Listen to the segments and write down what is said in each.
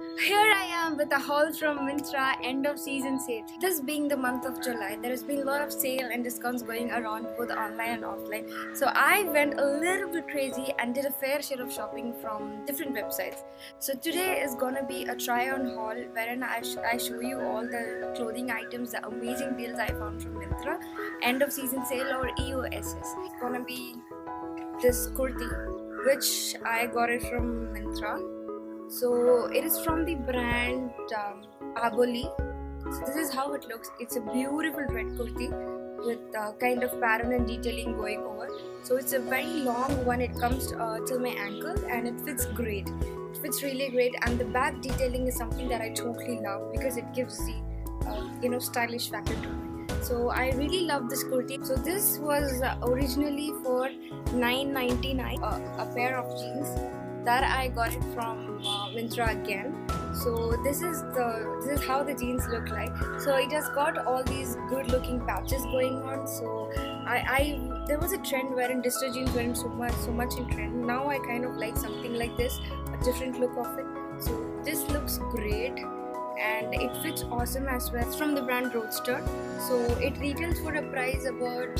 Here I am with a haul from Myntra end of season sale. This being the month of July, there has been a lot of sale and discounts going around both online and offline. So I went a little bit crazy and did a fair share of shopping from different websites. So today is gonna be a try on haul wherein I show you all the clothing items, the amazing deals I found from Myntra end of season sale or EOSS. It's gonna be this kurti which I got it from Myntra. So it is from the brand Aboli. So this is how it looks. It's a beautiful red kurti with kind of pattern and detailing going over. So it's a very long one. It comes till my ankle and it fits great. It fits really great, and the back detailing is something that I totally love because it gives the stylish factor to it. So I really love this kurti. So this was originally for $9.99 a pair of jeans. That I got it from Myntra again. So this is how the jeans look like. So it has got all these good looking patches going on. So there was a trend wherein distressed jeans weren't so much in trend. Now I kind of like something like this, a different look of it. So this looks great and it fits awesome as well. It's from the brand Roadster. So it retails for a price about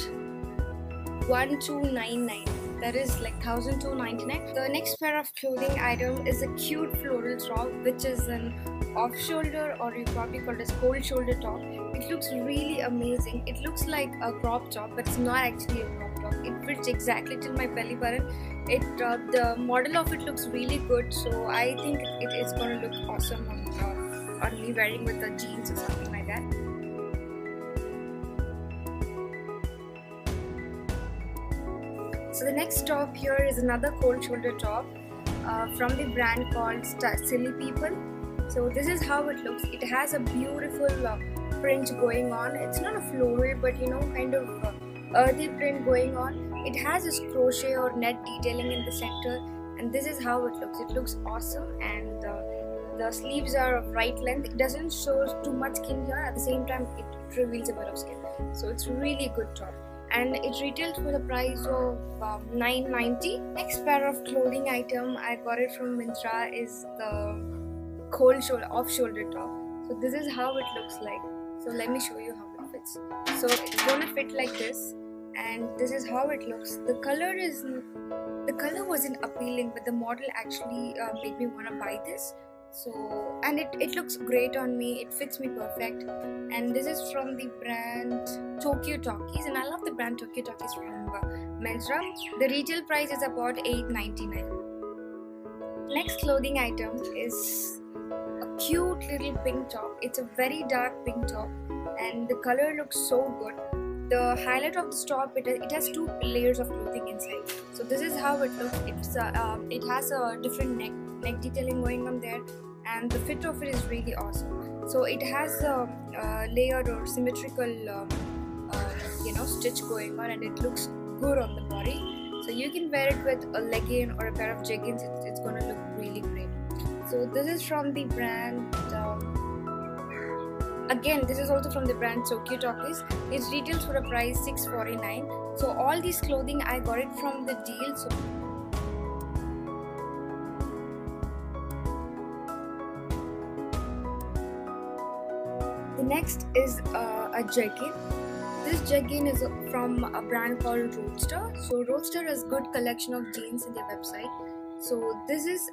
$1,299. That is like $1,299. The next pair of clothing item is a cute floral top, which is an off-shoulder, or you probably call it as cold shoulder top. It looks really amazing. It looks like a crop top, but it's not actually a crop top. It fits exactly till my belly button. The model of it looks really good, so I think it is going to look awesome on me wearing with the jeans or something like that. So the next top here is another cold shoulder top from the brand called Silly People. So this is how it looks. It has a beautiful print going on. It's not a floral, but kind of earthy print going on. It has this crochet or net detailing in the center, and this is how it looks. It looks awesome, and the sleeves are of right length. It doesn't show too much skin here. At the same time, it reveals a bit of skin. So it's really good top. And it retails for the price of $9.90. Next pair of clothing item I got it from Myntra is the cold shoulder off-shoulder top. So this is how it looks like. So let me show you how it fits. So it's gonna fit like this, and this is how it looks. The color wasn't appealing, but the model actually made me wanna buy this. So, and it looks great on me. It fits me perfect. And this is from the brand Tokyo Talkies, and I love the brand Tokyo Talkies from Myntra. The retail price is about $8.99. Next clothing item is a cute little pink top. It's a very dark pink top, and the color looks so good. The highlight of this top, it has two layers of clothing inside. So this is how it looks. It has a different neck detailing going on there, and the fit of it is really awesome. So it has a layered or symmetrical stitch going on, and it looks good on the body. So you can wear it with a legging or a pair of jeggings. It's gonna look really great. So this is from the brand again, this is also from the brand Tokyo Talkies. It retails for a price $6.49. So all these clothing I got it from the deal. So the next is a jegging. This jegging is from a brand called Roadster. So Roadster has good collection of jeans in their website. So this is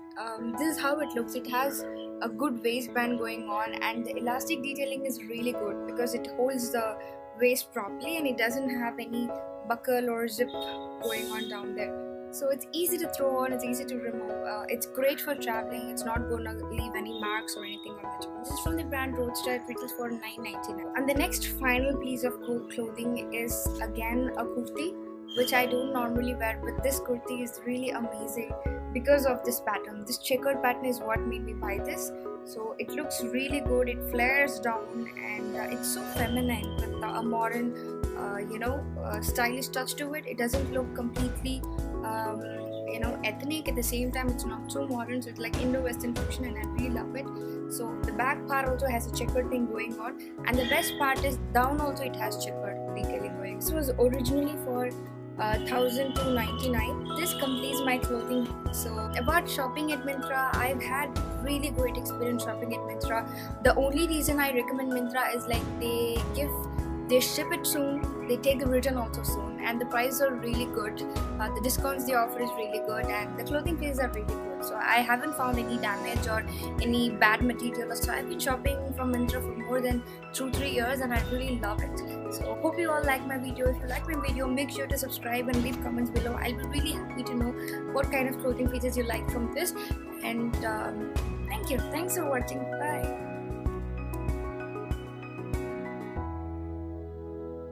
how it looks. It has a good waistband going on, and the elastic detailing is really good because it holds the waist properly and it doesn't have any buckle or zip going on down there. So it's easy to throw on, it's easy to remove. It's great for traveling. It's not going to leave any marks or anything on the top. This is from the brand Roadster. It retails for $9.99. And the next final piece of clothing is again a kurti, which I don't normally wear, but this kurti is really amazing because of this pattern. This checkered pattern is what made me buy this. So it looks really good. It flares down, and it's so feminine with a modern stylish touch to it. It doesn't look completely ethnic. At the same time, it's not so modern, so it's like Indo-Western fusion, and I really love it. So the back part also has a checkered thing going on, and the best part is down also it has checkered detailing going. This was originally for 1000 to 99. This completes my clothing. So about shopping at Myntra, I've had really great experience shopping at Myntra. The only reason I recommend Myntra is like they ship it soon, they take the return also soon, and the prices are really good. The discounts they offer is really good, and the clothing pieces are really good. So I haven't found any damage or any bad material. So I've been shopping from Myntra for more than 2-3 years, and I really love it. So hope you all like my video. If you like my video, make sure to subscribe and leave comments below. I'll be really happy to know what kind of clothing pieces you like from this. And thank you. Thanks for watching. Bye.